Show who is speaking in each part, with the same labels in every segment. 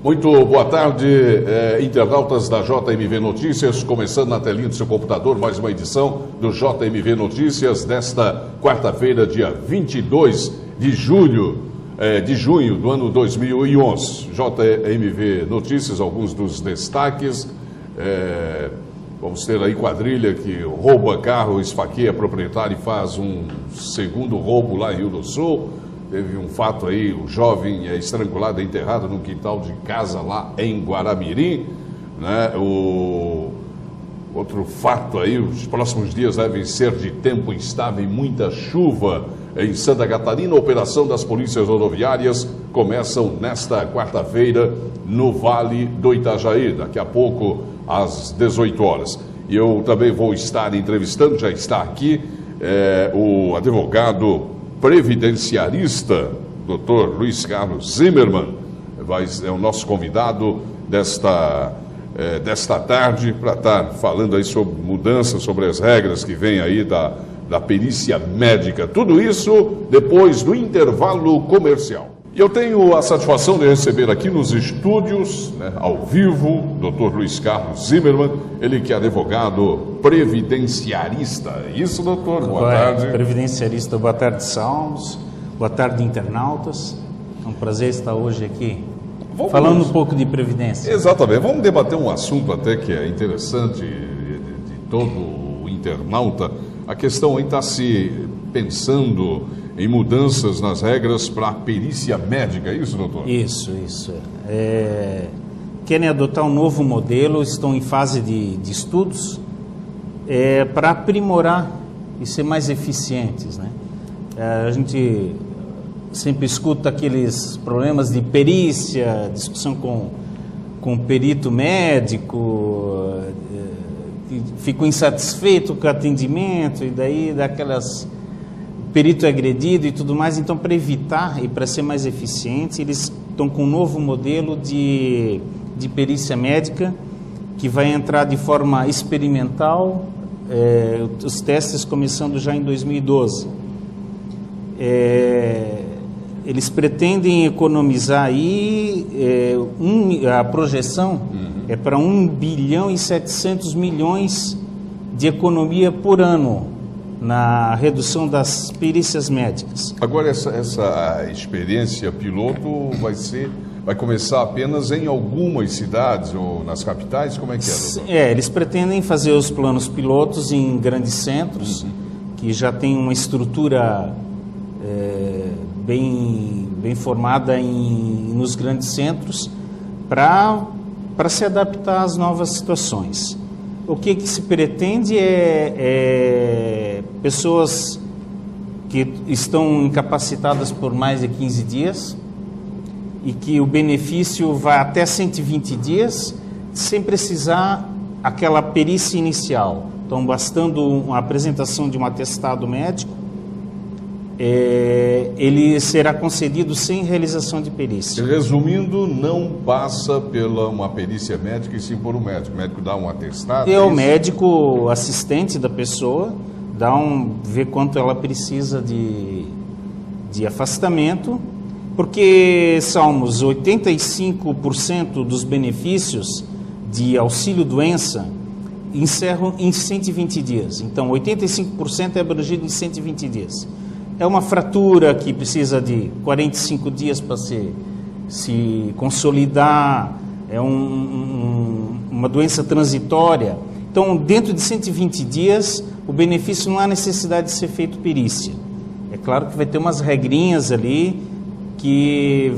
Speaker 1: Muito boa tarde, internautas da JMV Notícias, começando na telinha do seu computador, mais uma edição do JMV Notícias desta quarta-feira, dia 22 de junho do ano 2011. JMV Notícias, alguns dos destaques. Vamos ter aí quadrilha que rouba carro, esfaqueia proprietário e faz um segundo roubo lá em Rio do Sul. Teve um fato aí, o jovem é estrangulado e enterrado no quintal de casa lá em Guaramirim, né? Outro fato aí, os próximos dias devem ser de tempo instável e muita chuva em Santa Catarina. A operação das polícias rodoviárias começam nesta quarta-feira no Vale do Itajaí, daqui a pouco às 18 horas. E eu também vou estar entrevistando, já está aqui, o advogado previdenciarista, Dr. Luiz Carlos Zimmermann, é o nosso convidado desta tarde para estar falando aí sobre mudanças, sobre as regras que vêm aí da perícia médica. Tudo isso depois do intervalo comercial. E eu tenho a satisfação de receber aqui nos estúdios, né, ao vivo, o Dr. Luiz Carlos Zimmermann, ele que é advogado previdenciarista. Isso, doutor? Boa tarde.
Speaker 2: Previdenciarista, boa tarde, Salmos. Boa tarde, internautas. É um prazer estar hoje aqui falando um pouco de previdência. Exatamente.
Speaker 1: Vamos debater um assunto até que é interessante de todo o internauta. A questão aí está se pensando em mudanças nas regras para a perícia médica, é isso, doutor?
Speaker 2: Isso. Querem adotar um novo modelo, estão em fase de estudos para aprimorar e ser mais eficientes, né? A gente sempre escuta aqueles problemas de perícia, discussão com o perito médico, que ficam insatisfeitos com o atendimento e daí daquelas... perito agredido e tudo mais. Então, para evitar e para ser mais eficiente, eles estão com um novo modelo de perícia médica que vai entrar de forma experimental, os testes começando já em 2012. Eles pretendem economizar aí, a projeção é para 1 bilhão e 700 milhões de economia por ano na redução das perícias médicas.
Speaker 1: Agora, essa experiência piloto vai começar apenas em algumas cidades ou nas capitais? Como é que é, doutor?
Speaker 2: Eles pretendem fazer os planos pilotos em grandes centros, que já tem uma estrutura bem formada nos grandes centros, para se adaptar às novas situações. O que se pretende é pessoas que estão incapacitadas por mais de 15 dias e que o benefício vai até 120 dias, sem precisar aquela perícia inicial. Então, bastando a apresentação de um atestado médico, ele será concedido sem realização de perícia.
Speaker 1: Resumindo, não passa pela uma perícia médica e sim por um médico. O médico dá um atestado?
Speaker 2: O médico assistente da pessoa vê quanto ela precisa de afastamento, porque, Salmos, 85% dos benefícios de auxílio-doença encerram em 120 dias. Então, 85% é abrangido em 120 dias. É uma fratura que precisa de 45 dias para se consolidar, é uma doença transitória. Então, dentro de 120 dias, o benefício não há necessidade de ser feito perícia. É claro que vai ter umas regrinhas ali que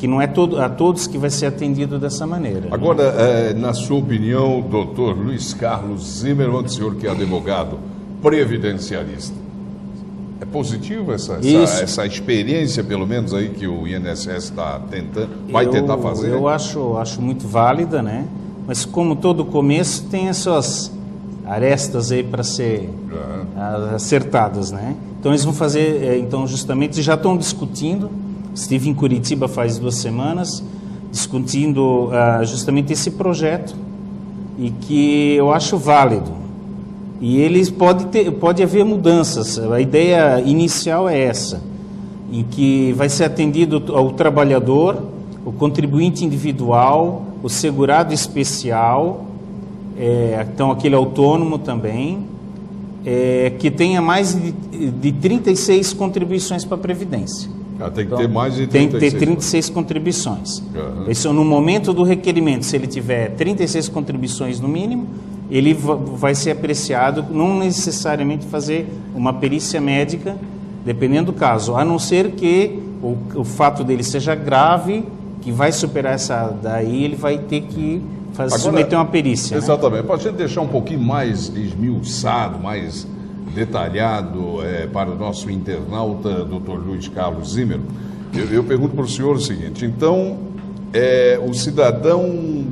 Speaker 2: não é a todos que vai ser atendido dessa maneira.
Speaker 1: Agora, na sua opinião, doutor Luiz Carlos Zimmermann, senhor que é advogado previdenciarista, é positiva essa experiência, pelo menos aí que o INSS vai tentar fazer?
Speaker 2: Eu acho muito válida, né? Mas como todo começo tem as suas arestas aí para ser acertadas, né? Então eles vão fazer, justamente já estão discutindo. Estive em Curitiba faz 2 semanas discutindo justamente esse projeto e que eu acho válido. E eles pode haver mudanças. A ideia inicial é essa, em que vai ser atendido ao trabalhador o contribuinte individual, o segurado especial, então aquele autônomo também, que tenha mais de 36 contribuições para a Previdência.
Speaker 1: Tem que ter mais de 36.
Speaker 2: Tem que ter 36 contribuições. Isso, no momento do requerimento, se ele tiver 36 contribuições no mínimo, ele vai ser apreciado, não necessariamente fazer uma perícia médica, dependendo do caso, a não ser que o fato dele seja grave, que vai superar essa daí, ele vai ter que submeter uma perícia.
Speaker 1: Exatamente.
Speaker 2: Né?
Speaker 1: Para a gente deixar um pouquinho mais esmiuçado, mais detalhado para o nosso internauta, Dr. Luiz Carlos Zimmer, eu pergunto para o senhor o seguinte: então, o cidadão,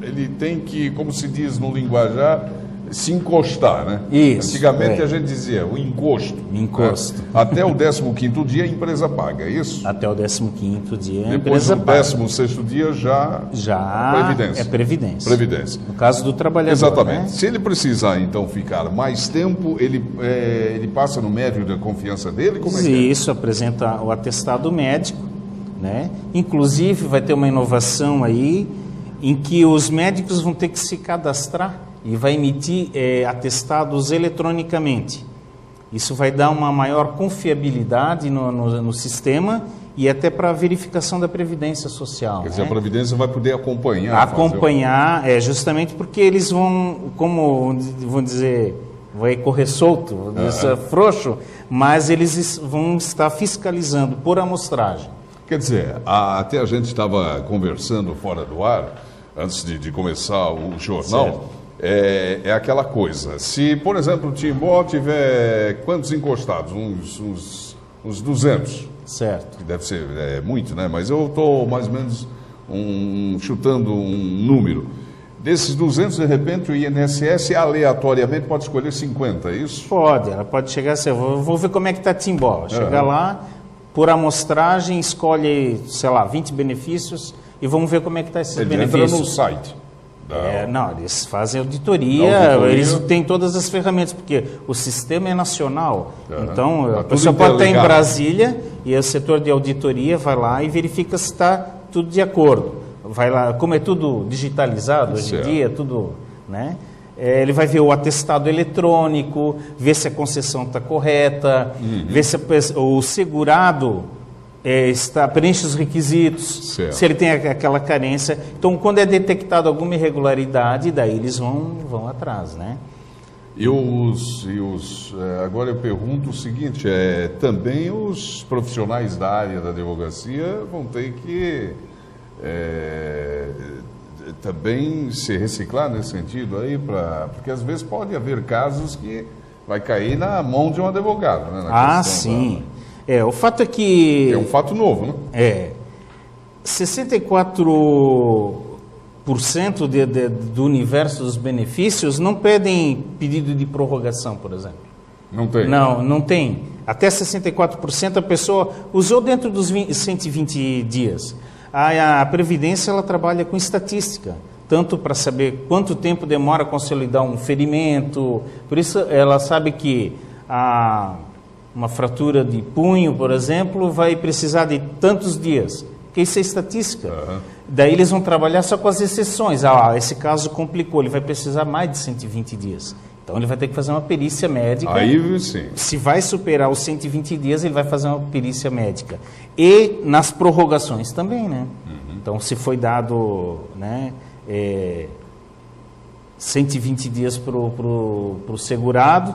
Speaker 1: ele tem que, como se diz no linguajar, se encostar, né?
Speaker 2: Isso.
Speaker 1: Antigamente a gente dizia o encosto.
Speaker 2: Encosto.
Speaker 1: Né? Até o 15º dia a empresa paga, é isso?
Speaker 2: Até o 15º dia a
Speaker 1: Depois
Speaker 2: empresa
Speaker 1: do
Speaker 2: paga.
Speaker 1: 16º dia já
Speaker 2: Previdência. É Previdência.
Speaker 1: Previdência.
Speaker 2: No caso do trabalhador.
Speaker 1: Exatamente.
Speaker 2: Né?
Speaker 1: Se ele precisar, então, ficar mais tempo, ele passa no médico da confiança dele? Como é que é?
Speaker 2: Isso, apresenta o atestado médico, né? Inclusive vai ter uma inovação aí, em que os médicos vão ter que se cadastrar e vai emitir atestados eletronicamente. Isso vai dar uma maior confiabilidade no sistema e até para a verificação da Previdência Social.
Speaker 1: Quer dizer, a Previdência vai poder acompanhar.
Speaker 2: Acompanhar, justamente porque eles vão, como vão dizer, vai correr solto, frouxo, mas eles vão estar fiscalizando por amostragem.
Speaker 1: Quer dizer, até a gente estava conversando fora do ar, antes de começar o jornal.
Speaker 2: Certo.
Speaker 1: É aquela coisa, se, por exemplo, o Timbó tiver quantos encostados? Uns 200.
Speaker 2: Certo.
Speaker 1: Que deve ser muito, né? Mas eu estou mais ou menos chutando um número. Desses 200, de repente, o INSS aleatoriamente pode escolher 50, é isso?
Speaker 2: Pode, ela pode chegar assim, vou ver como é que está Timbó. Chega lá, por amostragem, escolhe, sei lá, 20 benefícios e vamos ver como é que está esses benefícios.
Speaker 1: Entra no site.
Speaker 2: Não, eles fazem auditoria, eles têm todas as ferramentas, porque o sistema é nacional. Então, a pessoa pode estar em Brasília e o setor de auditoria vai lá e verifica se está tudo de acordo. Vai lá, como é tudo digitalizado hoje em dia, tudo, né? Ele vai ver o atestado eletrônico, ver se a concessão está correta, ver se o segurado preenche os requisitos, se ele tem aquela carência. Então, quando é detectado alguma irregularidade, daí eles vão atrás, né?
Speaker 1: Agora eu pergunto o seguinte, também os profissionais da área da advocacia vão ter que também se reciclar nesse sentido aí, porque às vezes pode haver casos que vai cair na mão de um advogado, né?
Speaker 2: Sim. O fato é que...
Speaker 1: É um fato novo, né?
Speaker 2: 64% do universo dos benefícios não pedem pedido de prorrogação, por exemplo.
Speaker 1: Não tem?
Speaker 2: Não tem. Até 64% a pessoa usou dentro dos 120 dias. A Previdência, ela trabalha com estatística, tanto para saber quanto tempo demora a consolidar um ferimento. Por isso, ela sabe que uma fratura de punho, por exemplo, vai precisar de tantos dias, porque isso é estatística. Daí eles vão trabalhar só com as exceções. Esse caso complicou, ele vai precisar mais de 120 dias. Então ele vai ter que fazer uma perícia médica.
Speaker 1: Aí sim.
Speaker 2: Se vai superar os 120 dias, ele vai fazer uma perícia médica. E nas prorrogações também, né? Então, se foi dado 120 dias para o segurado,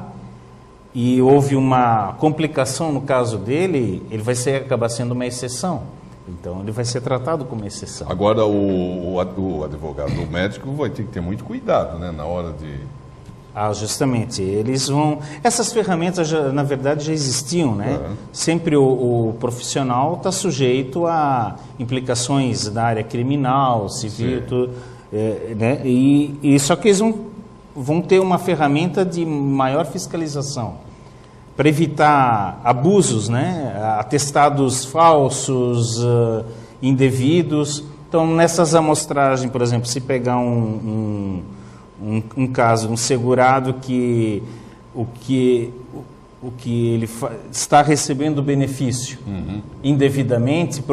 Speaker 2: e houve uma complicação no caso dele, ele vai acabar sendo uma exceção. Então, ele vai ser tratado como exceção.
Speaker 1: Agora, o advogado, o médico, vai ter que ter muito cuidado, né, na hora de...
Speaker 2: Justamente. Eles vão... Essas ferramentas, na verdade, já existiam, né? Sempre o profissional está sujeito a implicações da área criminal, civil, né? E só que eles vão ter uma ferramenta de maior fiscalização para evitar abusos, né? Atestados falsos, indevidos. Então, nessas amostragens, por exemplo, se pegar um caso, um segurado que ele está recebendo benefício indevidamente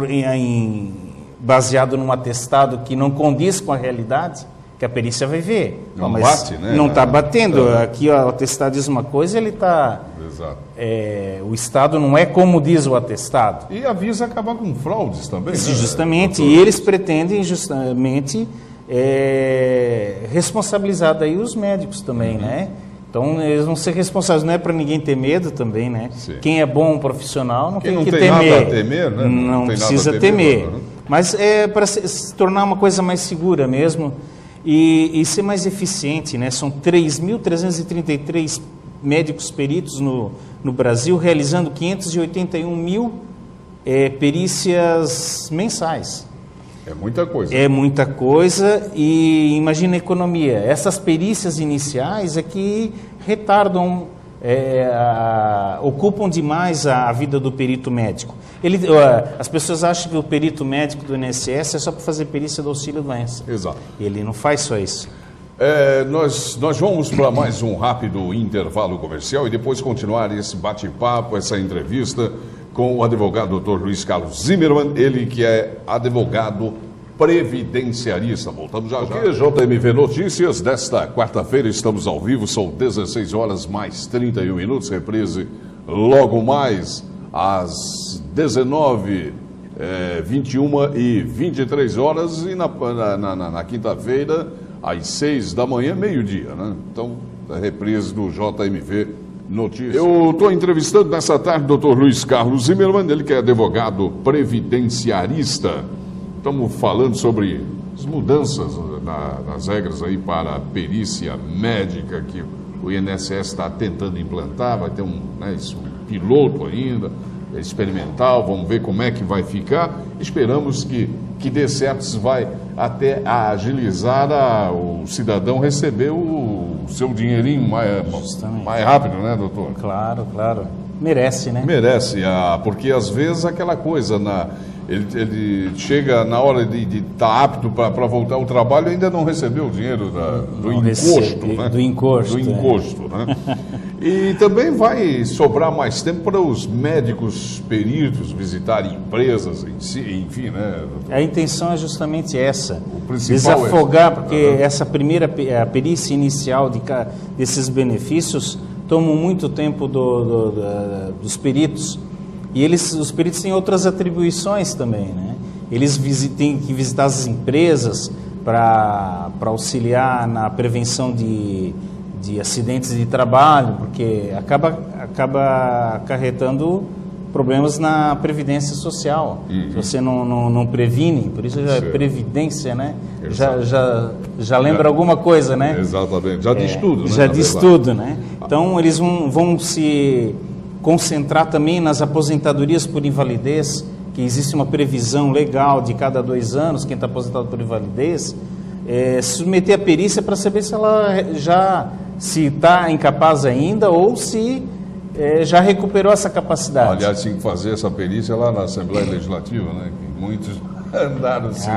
Speaker 2: baseado num atestado que não condiz com a realidade, que a perícia vai ver.
Speaker 1: Não
Speaker 2: mas
Speaker 1: bate, né?
Speaker 2: Não está batendo. Aqui ó, o atestado diz uma coisa, ele está...
Speaker 1: Exato.
Speaker 2: O Estado não é como diz o atestado.
Speaker 1: E avisa acabar com fraudes também, né?
Speaker 2: Justamente,
Speaker 1: doutor?
Speaker 2: e eles pretendem justamente responsabilizar daí os médicos também, né? Então, eles vão ser responsáveis, não é para ninguém ter medo também, né?
Speaker 1: Sim.
Speaker 2: Quem é bom profissional não
Speaker 1: Quem
Speaker 2: tem
Speaker 1: não
Speaker 2: que
Speaker 1: tem
Speaker 2: temer.
Speaker 1: nada a temer, né?
Speaker 2: Não
Speaker 1: tem
Speaker 2: precisa
Speaker 1: nada a temer.
Speaker 2: temer. Mas é para se tornar uma coisa mais segura mesmo e ser mais eficiente, né? São 3.333 médicos peritos no Brasil, realizando 581 mil perícias mensais.
Speaker 1: É muita coisa.
Speaker 2: É muita coisa e imagina a economia. Essas perícias iniciais é que retardam, ocupam demais a vida do perito médico. As pessoas acham que o perito médico do INSS é só para fazer perícia do auxílio-doença.
Speaker 1: Exato.
Speaker 2: Ele não faz só isso.
Speaker 1: Nós vamos para mais um rápido intervalo comercial e depois continuar esse bate-papo, essa entrevista com o advogado Dr. Luiz Carlos Zimmermann, ele que é advogado previdenciarista. Voltamos já já. JMV Notícias, desta quarta-feira estamos ao vivo, são 16 horas mais 31 minutos, reprise logo mais às 19, 21 e 23 horas e na quinta-feira às 6 da manhã, meio-dia, né? Então, a reprise do JMV Notícias. Eu estou entrevistando nessa tarde o Dr. Luiz Carlos Zimmermann, ele que é advogado previdenciarista. Estamos falando sobre as mudanças nas regras aí para a perícia médica que o INSS está tentando implantar. Vai ter um piloto ainda, experimental, vamos ver como é que vai ficar. Esperamos que dê certo, isso vai até agilizar o cidadão receber o seu dinheirinho mais rápido, né, doutor?
Speaker 2: Claro, claro. Merece, né?
Speaker 1: Merece, porque às vezes aquela coisa, ele chega na hora de estar apto para voltar ao trabalho e ainda não recebeu o dinheiro do encosto, né?
Speaker 2: Do encosto,
Speaker 1: né? E também vai sobrar mais tempo para os médicos peritos visitarem empresas em si, enfim, né?
Speaker 2: A intenção é justamente essa,
Speaker 1: o principal
Speaker 2: desafogar, porque essa primeira a perícia inicial desses benefícios tomam muito tempo dos peritos. E os peritos têm outras atribuições também, né? Eles têm que visitar as empresas para auxiliar na prevenção de acidentes de trabalho, porque acaba acarretando problemas na previdência social. Se você não previne, por isso já é previdência, né? Já lembra alguma coisa, né?
Speaker 1: Exatamente, já diz tudo, né?
Speaker 2: Já diz tudo, né? Então eles vão se concentrar também nas aposentadorias por invalidez, que existe uma previsão legal de cada 2 anos, quem está aposentado por invalidez, submeter a perícia para saber se ela se está incapaz ainda ou se já recuperou essa capacidade.
Speaker 1: Aliás, tinha que fazer essa perícia lá na Assembleia Legislativa, né? Que muitos andaram se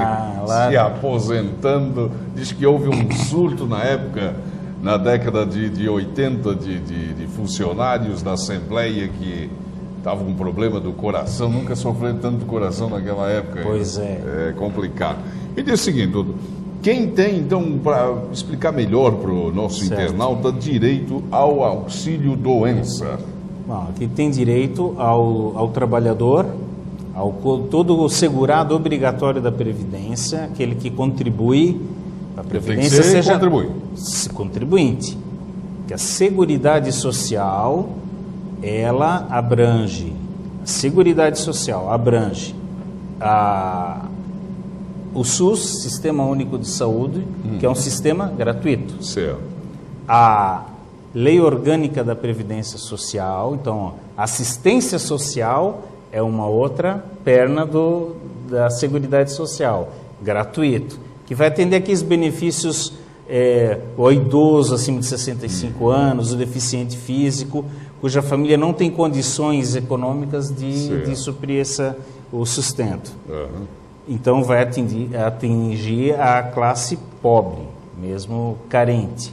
Speaker 1: aposentando. Diz que houve um surto na época, na década de 80, de funcionários da Assembleia que estavam com problema do coração, nunca sofreram tanto do coração naquela época.
Speaker 2: Pois é.
Speaker 1: É complicado. E diz o seguinte, doutor, quem tem, então, para explicar melhor para o nosso internauta, direito ao auxílio-doença?
Speaker 2: Bom, aqui tem direito ao trabalhador, todo o segurado obrigatório da Previdência, aquele que contribui para a Previdência, seja contribuinte. Que a Seguridade Social, ela abrange, a Seguridade Social abrange o SUS, Sistema Único de Saúde, que é um sistema gratuito.
Speaker 1: Certo.
Speaker 2: A Lei Orgânica da Previdência Social, então, a assistência social é uma outra perna da Seguridade Social, gratuito, que vai atender aqueles benefícios, o idoso acima de 65 anos, o deficiente físico, cuja família não tem condições econômicas de suprir o sustento.
Speaker 1: Uhum.
Speaker 2: Então vai atingir a classe pobre, mesmo carente.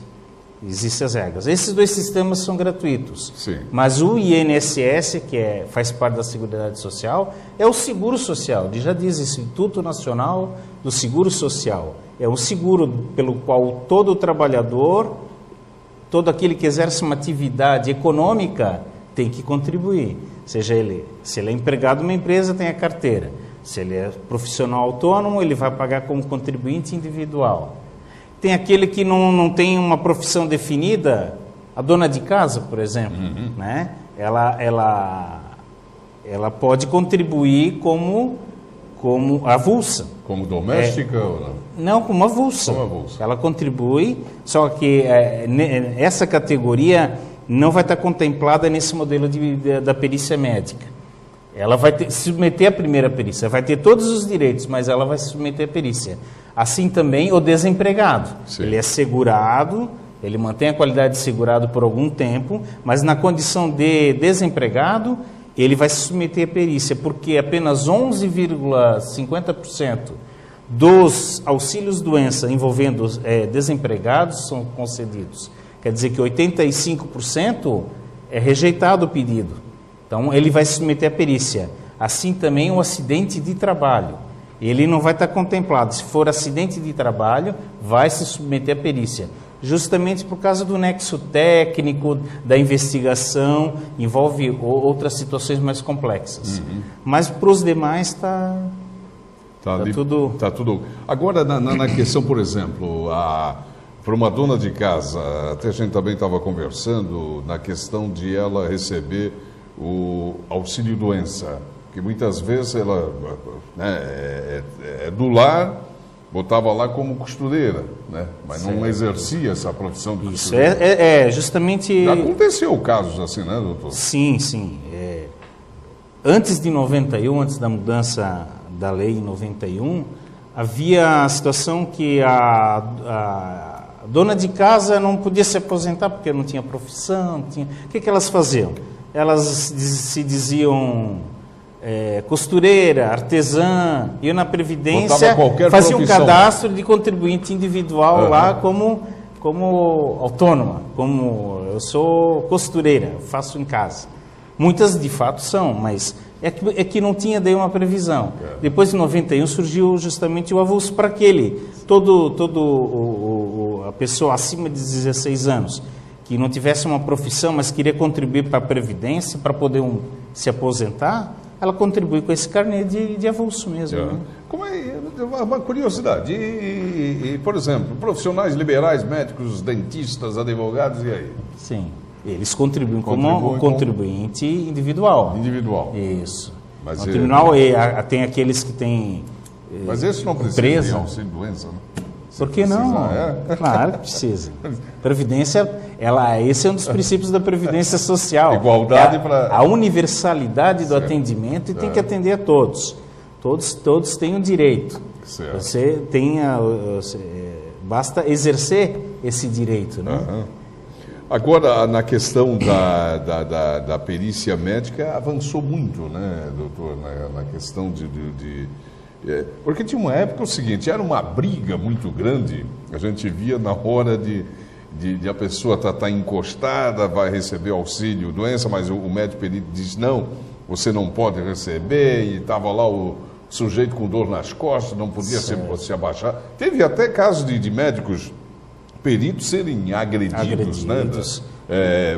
Speaker 2: Existem as regras. Esses dois sistemas são gratuitos.
Speaker 1: Sim.
Speaker 2: Mas o INSS, que faz parte da Seguridade Social, é o seguro social. Já diz Instituto Nacional do Seguro Social. É um seguro pelo qual todo trabalhador, todo aquele que exerce uma atividade econômica, tem que contribuir. Seja ele, se ele é empregado numa empresa, tem a carteira. Se ele é profissional autônomo, ele vai pagar como contribuinte individual. Tem aquele que não tem uma profissão definida, a dona de casa, por exemplo, né? Ela pode contribuir como avulsa.
Speaker 1: Como doméstica ou não?
Speaker 2: Não, como avulsa.
Speaker 1: Como avulsa.
Speaker 2: Ela contribui, só que essa categoria não vai estar contemplada nesse modelo da perícia médica. Ela vai se submeter à primeira perícia, vai ter todos os direitos, mas ela vai se submeter à perícia. Assim também o desempregado.
Speaker 1: Sim.
Speaker 2: Ele é segurado, ele mantém a qualidade de segurado por algum tempo, mas na condição de desempregado, ele vai se submeter à perícia, porque apenas 11,50% dos auxílios-doença envolvendo desempregados são concedidos. Quer dizer que 85% é rejeitado o pedido. Então, ele vai se submeter à perícia. Assim também o acidente de trabalho. Ele não vai estar contemplado. Se for acidente de trabalho, vai se submeter à perícia. Justamente por causa do nexo técnico, da investigação, envolve outras situações mais complexas. Mas para os demais está tudo...
Speaker 1: Tá tudo. Agora, na questão, por exemplo, para uma dona de casa, até a gente também estava conversando na questão de ela receber o auxílio-doença, que muitas vezes ela é do lar, botava lá como costureira, né? Mas não exercia essa profissão de costureira.
Speaker 2: Isso, justamente...
Speaker 1: Já aconteceu casos assim, né, doutor?
Speaker 2: Sim, sim. Antes de 91, antes da mudança da lei em 91, havia a situação que a dona de casa não podia se aposentar porque não tinha profissão. O que elas faziam? Elas se diziam costureira, artesã, iam na Previdência, faziam um cadastro de contribuinte individual lá como autônoma, como eu sou costureira, faço em casa. Muitas de fato são, mas é que não tinha daí uma previsão. Depois de 91 surgiu justamente o avulso para aquele, a pessoa acima de 16 anos, que não tivesse uma profissão, mas queria contribuir para a Previdência, para poder se aposentar, ela contribui com esse carnê de avulso mesmo. Né?
Speaker 1: Como uma curiosidade, por exemplo, profissionais liberais, médicos, dentistas, advogados, e aí?
Speaker 2: Sim, eles contribuem como contribuinte individual.
Speaker 1: Individual.
Speaker 2: Isso. Mas tribunal tem aqueles que têm
Speaker 1: mas esse não precisa de auxílio-doença, né?
Speaker 2: Por que não? Claro que precisa. Previdência, esse é um dos princípios da Previdência Social.
Speaker 1: Igualdade para...
Speaker 2: A universalidade do atendimento e tem que atender a todos. Todos têm um direito.
Speaker 1: Certo.
Speaker 2: Basta exercer esse direito, né?
Speaker 1: Agora, na questão da perícia médica, avançou muito, né, doutor, na questão porque tinha uma época o seguinte, era uma briga muito grande, a gente via na hora de a pessoa tá encostada, vai receber auxílio doença, mas o médico perito diz não, você não pode receber, e estava lá o sujeito com dor nas costas, não podia se abaixar. Teve até casos de médicos peritos serem agredidos. Né?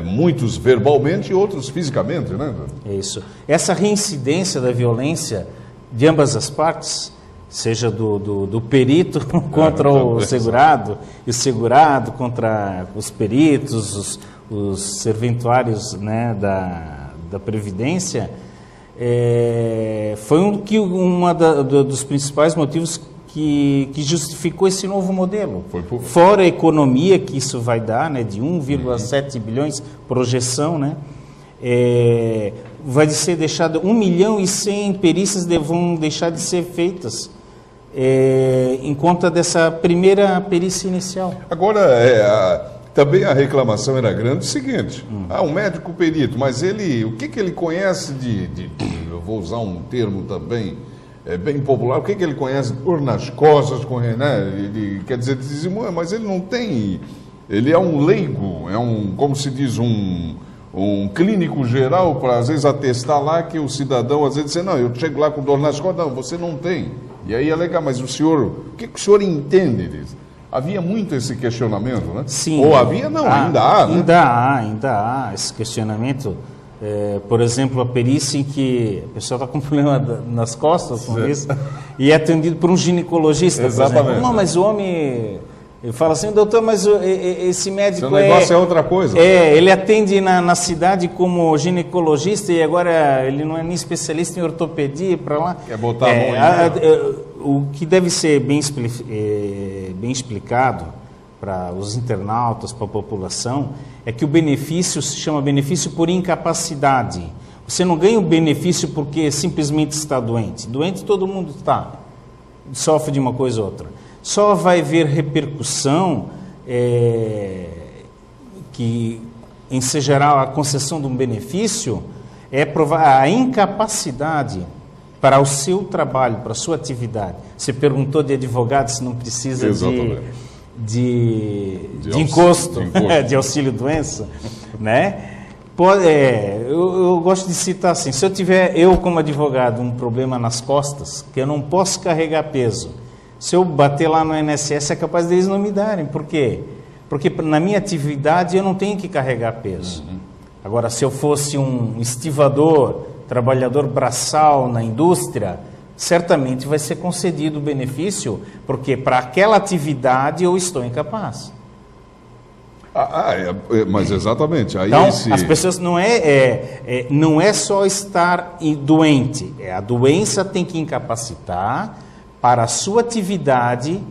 Speaker 1: Muitos verbalmente e outros fisicamente, né?
Speaker 2: Isso. Essa reincidência da violência de ambas as partes, seja do perito contra o segurado, e o segurado contra os peritos, os serventuários, né, da Previdência, foi um dos principais motivos que justificou esse novo modelo. Fora a economia que isso vai dar, né, de 1,7 bilhões, projeção, né? Vai ser deixado 1.100.000 perícias vão deixar de ser feitas em conta dessa primeira perícia inicial.
Speaker 1: Agora, também a reclamação era grande, o seguinte, um médico perito, mas o que ele conhece eu vou usar um termo também bem popular, o que ele conhece por nas costas, né? Quer dizer, mas ele não tem ele é um leigo, é um, como se diz, um clínico geral para, às vezes, atestar lá que o cidadão, às vezes, diz, não, eu chego lá com dor nas costas, não, você não tem. E aí é legal, mas o senhor, o que o senhor entende disso? Havia muito esse questionamento, né?
Speaker 2: Sim.
Speaker 1: Ou havia, não, ainda há, né?
Speaker 2: Ainda há esse questionamento. Por exemplo, a perícia em que a pessoa está com problema nas costas, com isso, e é atendido por um ginecologista.
Speaker 1: Exatamente.
Speaker 2: Não, mas o homem... Eu falo assim, doutor, mas esse médico
Speaker 1: Seu negócio é outra coisa.
Speaker 2: Ele atende na cidade como ginecologista e agora ele não é nem especialista em ortopedia para lá.
Speaker 1: Quer botar a mão em
Speaker 2: o que deve ser bem explicado para os internautas, para a população, é que o benefício se chama benefício por incapacidade. Você não ganha o benefício porque simplesmente está doente. Doente todo mundo está, sofre de uma coisa ou outra. Só vai haver repercussão que ensejará a concessão de um benefício é provar a incapacidade para o seu trabalho, para a sua atividade. Você perguntou de advogado se não precisa de encosto, de auxílio-doença, né? Eu gosto de citar assim, se eu tiver, como advogado, um problema nas costas, que eu não posso carregar peso, se eu bater lá no INSS é capaz deles não me darem. Por quê? Porque na minha atividade eu não tenho que carregar peso. Agora, se eu fosse um estivador, trabalhador braçal na indústria, certamente vai ser concedido o benefício, porque para aquela atividade eu estou incapaz.
Speaker 1: Mas exatamente. Aí
Speaker 2: então, as pessoas não é só estar doente, a doença tem que incapacitar para a sua atividade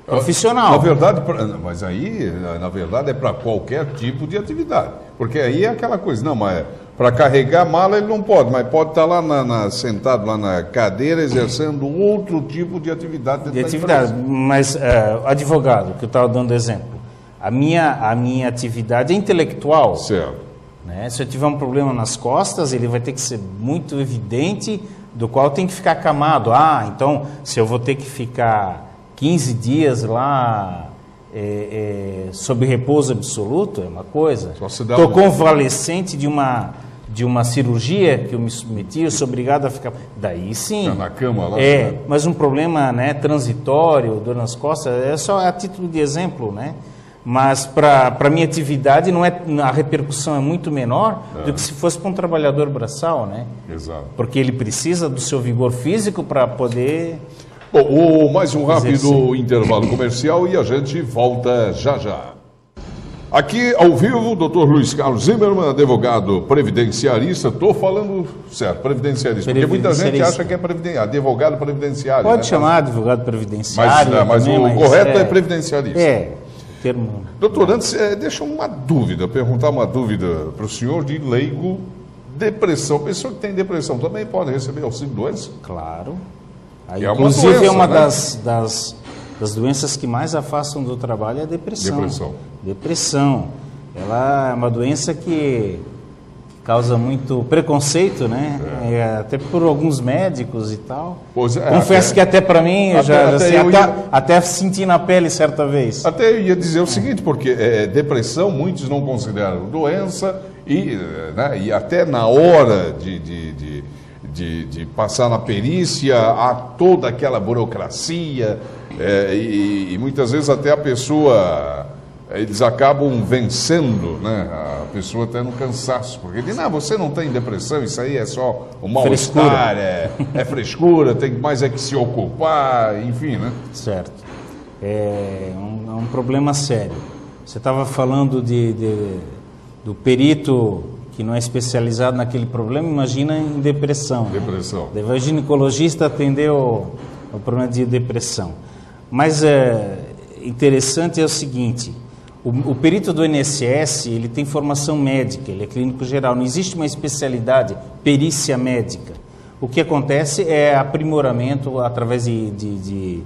Speaker 2: profissional.
Speaker 1: Na verdade, mas aí, na verdade, é para qualquer tipo de atividade. Porque aí é aquela coisa, não, mas para carregar mala ele não pode, mas pode estar lá sentado lá na cadeira exercendo outro tipo de atividade.
Speaker 2: Mas, advogado, que eu estava dando exemplo, a minha atividade é intelectual.
Speaker 1: Certo.
Speaker 2: Né? Se eu tiver um problema nas costas, ele vai ter que ser muito evidente, do qual tem que ficar acamado. Então, se eu vou ter que ficar 15 dias lá sob repouso absoluto, é uma coisa. Estou convalescente de uma cirurgia que eu me submeti, eu sou obrigado a ficar... Daí sim.
Speaker 1: Tá na cama lá.
Speaker 2: Mas um problema, né, transitório, dor nas costas, é só a título de exemplo, né? Mas para a minha atividade a repercussão é muito menor do que se fosse para um trabalhador braçal, né?
Speaker 1: Exato.
Speaker 2: Porque ele precisa do seu vigor físico para poder...
Speaker 1: Bom, mais um rápido intervalo comercial e a gente volta já já. Aqui ao vivo, Dr. Luiz Carlos Zimmermann, advogado previdenciarista. Estou falando certo, previdenciarista, porque muita gente acha que é advogado previdenciário.
Speaker 2: Pode chamar advogado previdenciário.
Speaker 1: Mas o correto é previdenciarista.
Speaker 2: Termo.
Speaker 1: Doutor, antes, deixa perguntar uma dúvida para o senhor de leigo. Depressão, pessoa que tem depressão também pode receber auxílio-doença?
Speaker 2: Claro.
Speaker 1: Inclusive,
Speaker 2: doença, é uma das doenças que mais afastam do trabalho é a depressão. Depressão. Ela é uma doença que causa muito preconceito, né? Até por alguns médicos e tal. Confesso que até para mim, até senti na pele certa vez.
Speaker 1: Até eu ia dizer o seguinte, porque depressão muitos não consideram doença e até na hora de passar na perícia há toda aquela burocracia e muitas vezes até a pessoa... Eles acabam vencendo, né, a pessoa até no cansaço, porque diz, você não tem depressão, isso aí é só um mal-estar, é frescura, tem mais que se ocupar, enfim, né?
Speaker 2: Certo. É um problema sério. Você estava falando do perito que não é especializado naquele problema, imagina em depressão.
Speaker 1: Depressão.
Speaker 2: Né? O ginecologista atendeu o problema de depressão. Mas interessante é o seguinte... O perito do INSS, ele tem formação médica, ele é clínico geral, não existe uma especialidade, perícia médica. O que acontece é aprimoramento através de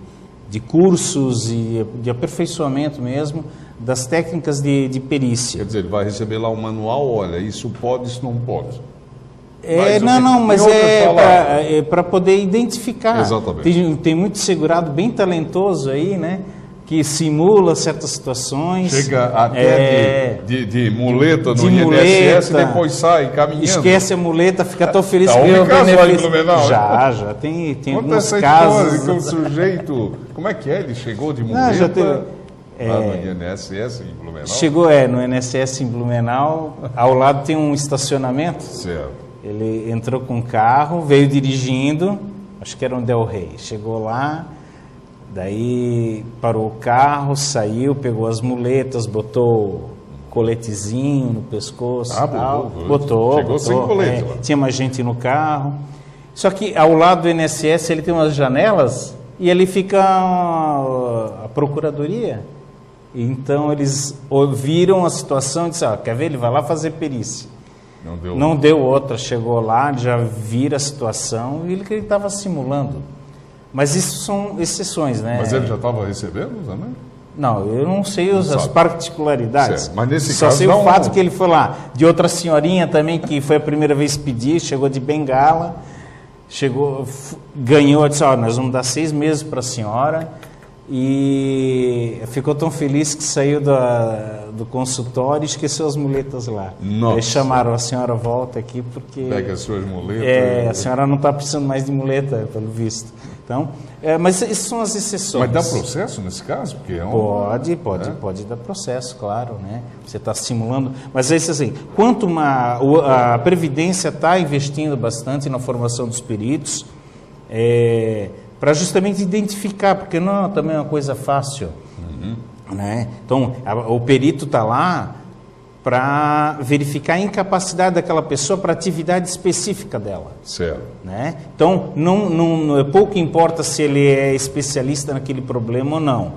Speaker 2: cursos e de aperfeiçoamento mesmo das técnicas de perícia.
Speaker 1: Quer dizer, ele vai receber lá um manual, olha, isso pode, isso não pode.
Speaker 2: Mas é para poder identificar.
Speaker 1: Exatamente.
Speaker 2: Tem muito segurado bem talentoso aí, né? que simula certas situações.
Speaker 1: Chega até de muleta no INSS e depois sai caminhando.
Speaker 2: Esquece a muleta, fica tão feliz
Speaker 1: que
Speaker 2: ganhou
Speaker 1: o benefício.
Speaker 2: Já tem alguns
Speaker 1: essa
Speaker 2: casos.
Speaker 1: História que o sujeito, como é que é? Ele chegou de muleta
Speaker 2: já teve,
Speaker 1: lá no INSS em Blumenau?
Speaker 2: Chegou, no INSS em Blumenau, ao lado tem um estacionamento.
Speaker 1: Certo.
Speaker 2: Ele entrou com o carro, veio dirigindo, acho que era um Del Rey, chegou lá, daí parou o carro, saiu, pegou as muletas, botou coletezinho no pescoço, botou.
Speaker 1: Chegou sem colete.
Speaker 2: Tinha mais gente no carro. Só que ao lado do INSS ele tem umas janelas e ali fica a procuradoria. Então eles ouviram a situação e disseram, quer ver, ele vai lá fazer perícia. Não deu outra, chegou lá, já viram a situação e ele que ele estava simulando. Mas isso são exceções, né?
Speaker 1: Mas ele já estava recebendo também?
Speaker 2: Não, eu não sei as particularidades.
Speaker 1: Certo. Mas nesse
Speaker 2: Só
Speaker 1: caso
Speaker 2: sei o fato que ele foi lá. De outra senhorinha também, que foi a primeira vez pedir, chegou de bengala, ganhou, disse, nós vamos dar 6 meses para a senhora. E ficou tão feliz que saiu do consultório e esqueceu as muletas lá.
Speaker 1: Nossa.
Speaker 2: Eles chamaram, a senhora volta aqui porque...
Speaker 1: Pega as suas muletas.
Speaker 2: A senhora não está precisando mais de muleta, pelo visto. Então, mas isso são as exceções.
Speaker 1: Mas dá processo nesse caso? Porque
Speaker 2: pode dar processo, claro, né? Você está simulando. Mas é isso assim, quanto a Previdência está investindo bastante na formação dos peritos, para justamente identificar, porque não também é uma coisa fácil. Né? Então, o perito está lá para verificar a incapacidade daquela pessoa para a atividade específica dela.
Speaker 1: Certo.
Speaker 2: Né? Então, pouco importa se ele é especialista naquele problema ou não.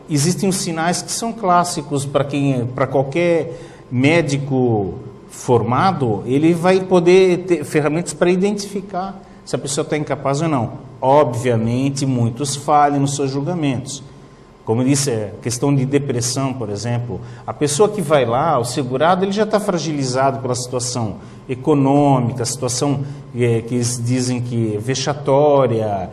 Speaker 2: Existem os sinais que são clássicos para qualquer médico formado, ele vai poder ter ferramentas para identificar se a pessoa está incapaz ou não. Obviamente, muitos falham nos seus julgamentos. Como eu disse, a questão de depressão, por exemplo, a pessoa que vai lá, o segurado, ele já está fragilizado pela situação econômica, a situação que eles dizem que é vexatória,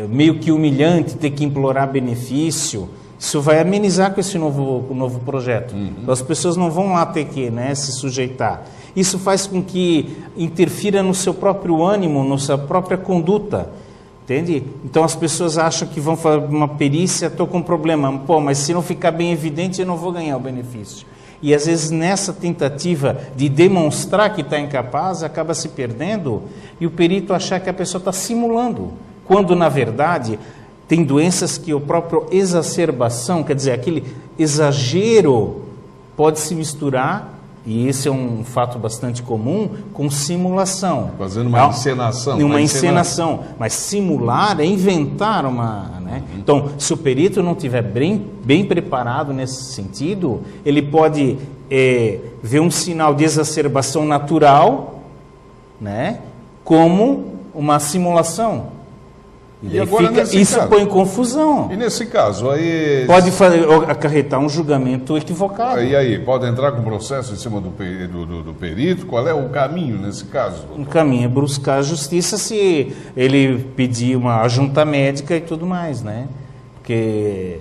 Speaker 2: meio que humilhante ter que implorar benefício. Isso vai amenizar com esse novo projeto. Então, as pessoas não vão lá ter que se sujeitar. Isso faz com que interfira no seu próprio ânimo, na sua própria conduta. Entende? Então as pessoas acham que vão fazer uma perícia, estou com um problema. Mas se não ficar bem evidente, eu não vou ganhar o benefício. E às vezes nessa tentativa de demonstrar que está incapaz, acaba se perdendo e o perito achar que a pessoa está simulando. Quando na verdade tem doenças que a própria exacerbação, quer dizer, aquele exagero pode se misturar. E esse é um fato bastante comum, com simulação.
Speaker 1: Fazendo uma encenação.
Speaker 2: Uma encenação. Mas simular é inventar uma... Né? Então, se o perito não estiver bem preparado nesse sentido, ele pode ver um sinal de exacerbação natural, né? Como uma simulação. E agora, isso põe em confusão.
Speaker 1: E nesse caso, aí...
Speaker 2: Pode acarretar um julgamento equivocado.
Speaker 1: E aí, pode entrar com processo em cima do perito? Qual é o caminho nesse caso, doutor?
Speaker 2: O caminho é buscar a justiça se ele pedir uma junta médica e tudo mais, né? Porque...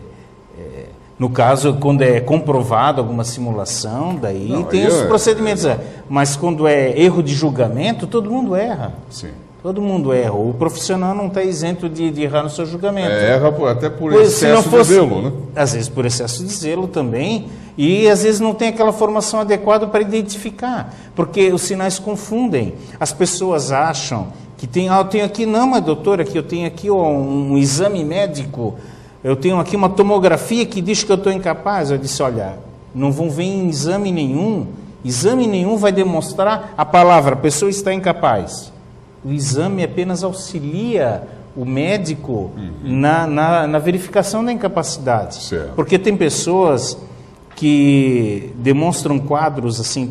Speaker 2: no caso, quando é comprovado alguma simulação, daí tem os procedimentos. Mas quando é erro de julgamento, todo mundo erra.
Speaker 1: Sim.
Speaker 2: Todo mundo erra. O profissional não está isento de errar no seu julgamento.
Speaker 1: Erra até por excesso de zelo, né?
Speaker 2: Às vezes por excesso de zelo também. E às vezes não tem aquela formação adequada para identificar. Porque os sinais confundem. As pessoas acham que tem... eu tenho aqui, não, mas doutor, aqui eu tenho aqui um exame médico, eu tenho aqui uma tomografia que diz que eu estou incapaz. Eu disse, olha, não vão ver em exame nenhum. Exame nenhum vai demonstrar a palavra, a pessoa está incapaz. O exame apenas auxilia o médico na verificação da incapacidade.
Speaker 1: Certo.
Speaker 2: Porque tem pessoas que demonstram quadros assim,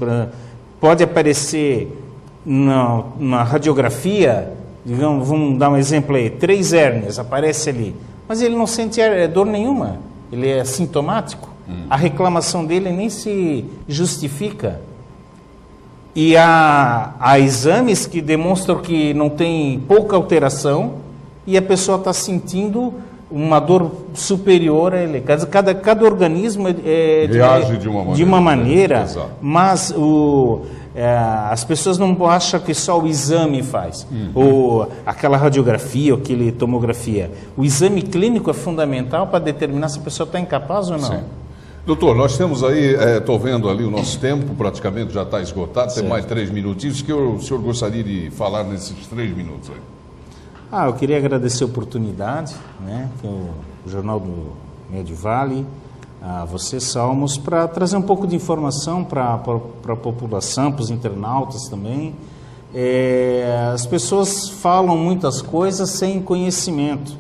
Speaker 2: pode aparecer na radiografia, digamos, vamos dar um exemplo aí, 3 hérnias, aparece ali, mas ele não sente dor nenhuma, ele é assintomático, a reclamação dele nem se justifica. E há exames que demonstram que não tem pouca alteração e a pessoa está sentindo uma dor superior a ele. Cada organismo
Speaker 1: reage de uma maneira,
Speaker 2: exato. Mas as pessoas não acham que só o exame faz, ou aquela radiografia, ou aquela tomografia. O exame clínico é fundamental para determinar se a pessoa está incapaz ou não.
Speaker 1: Sim. Doutor, nós temos aí, estou vendo ali o nosso tempo, praticamente já está esgotado, tem mais 3 minutinhos, que o senhor gostaria de falar nesses 3 minutos aí?
Speaker 2: Eu queria agradecer a oportunidade, né, que o Jornal do Médio Vale, a você, Salmos, para trazer um pouco de informação para a população, para os internautas também. As pessoas falam muitas coisas sem conhecimento,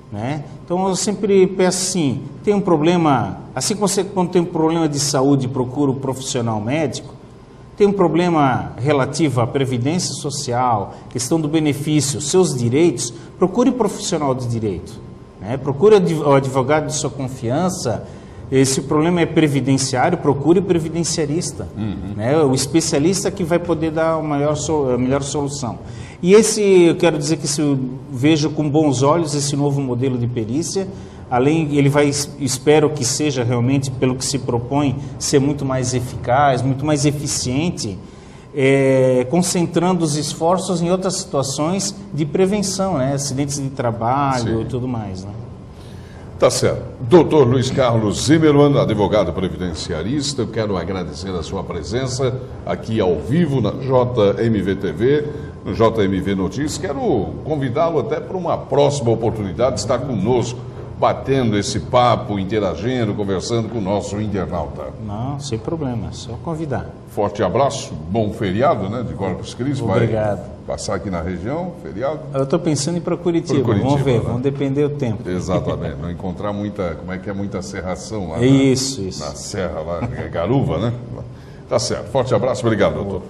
Speaker 2: né? Então eu sempre peço assim, tem um problema, assim como você quando tem um problema de saúde procura o profissional médico, tem um problema relativo à previdência social, questão do benefício, seus direitos, procure o profissional de direito, né? Procure o advogado de sua confiança. Se o problema é previdenciário, procure o previdenciarista, né? O especialista que vai poder dar a melhor solução. E eu quero dizer que vejo com bons olhos esse novo modelo de perícia. Além, espero que seja realmente, pelo que se propõe, ser muito mais eficaz, muito mais eficiente, concentrando os esforços em outras situações de prevenção, né? Acidentes de trabalho e tudo mais, né?
Speaker 1: Tá certo. Doutor Luiz Carlos Zimmermann, advogado previdenciarista, eu quero agradecer a sua presença aqui ao vivo na JMV TV, no JMV Notícias. Quero convidá-lo até para uma próxima oportunidade de estar conosco, batendo esse papo, interagindo, conversando com o nosso internauta.
Speaker 2: Não, sem problema, só convidar.
Speaker 1: Forte abraço, bom feriado, né, de Corpus Christi.
Speaker 2: Obrigado.
Speaker 1: Vai passar aqui na região, feriado?
Speaker 2: Eu estou pensando em ir para Curitiba, vamos ver, vamos depender do tempo.
Speaker 1: Exatamente, não encontrar muita serração lá na serra, lá, Garuva, né? Tá certo, forte abraço, obrigado, doutor.